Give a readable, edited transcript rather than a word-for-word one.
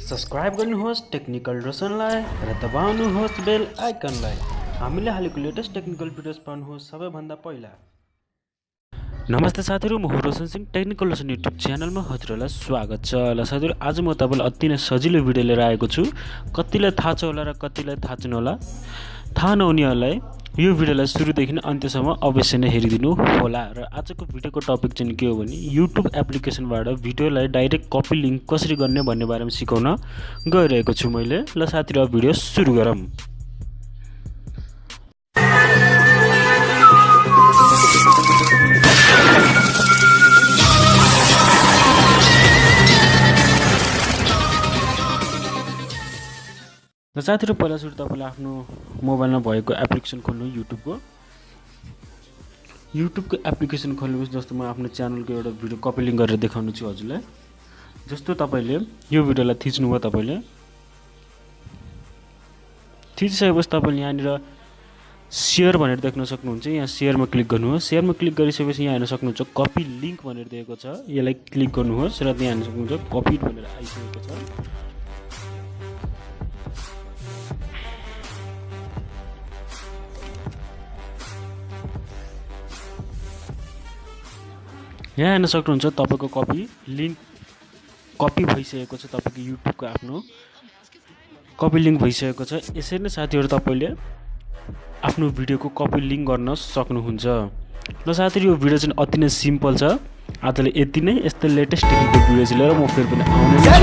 Subscribe गर्नुहोस् technical रोशनलाई र दबाउनुहोस् बेल आइकनलाई हामीले हालेको लेटेस्ट टेक्निकल भिडियोज पाउनुहोस् सबैभन्दा पहिला। नमस्ते साथीहरु, म हो रोशन सिंह। टेक्निकल रोशन युट्युब च्यानलमा हजुरहरूलाई स्वागत छ। ल साथीहरु, आज म तपाईलाई अति नै सजिलो भिडियो लिएर आएको छु। कतिलाई थाहा छ होला र कतिलाई थाहा छैन होला। थाहा नहुनेहरूलाई यो भिडियोलाई सुरुदेखि नै अन्त्यसम्म अवश्य नै हेरिदिनु होला। र आजको भिडियोको टपिक चाहिँ के हो भने YouTube एप्लिकेसनबाट भिडियोलाई डाइरेक्ट कपी लिंक कसरी गर्ने भन्ने बारेमा सिकाउन गइरहेको छु मैले। ल साथीहरु, अब भिडियो सुरु गरौँ। र साथीहरु, पहिला सुरु तपाईले आफ्नो मोबाइलमा भएको एप्लिकेसन खोल्नु। युट्युबको एप्लिकेसन खोल्नुहोस्। जस्तो म आफ्नो च्यानलको एउटा भिडियो कपी लिंक गरेर देखाउनु छु हजुरलाई। जस्तो तपाईले यो भिडियोलाई थिच्नु भयो, तपाईले थिचिसकेपछि तपाईले यहाँनिर शेयर भनेर देख्न सक्नुहुन्छ। यहाँ शेयरमा क्लिक गर्नुहोस्। शेयरमा क्लिक गरिसकेपछि यहाँ हेर्न सक्नुहुन्छ कपी लिंक भनेर दिएको छ। यसलाई क्लिक गर्नुहोस् र त्यहाँ हेर्न सक्नुहुन्छ कपी भनेर आइसकेको छ। यहाँ हेर्न सक्नुहुन्छ तपाईको कपी लिंक कपी भइसकेको छ। तपाईको युट्युबको आफ्नो कपी लिंक भइसकेको छ। यसरी नै साथीहरु तपाईले आफ्नो भिडियोको कपी लिंक गर्न सक्नुहुन्छ। र साथीहरु, यो भिडियो चाहिँ अति नै सिम्पल छ। आजले यति नै। यस्तै लेटेस्ट टेक्निकल भिडियोज लिएर म फेरि पनि आउने छु।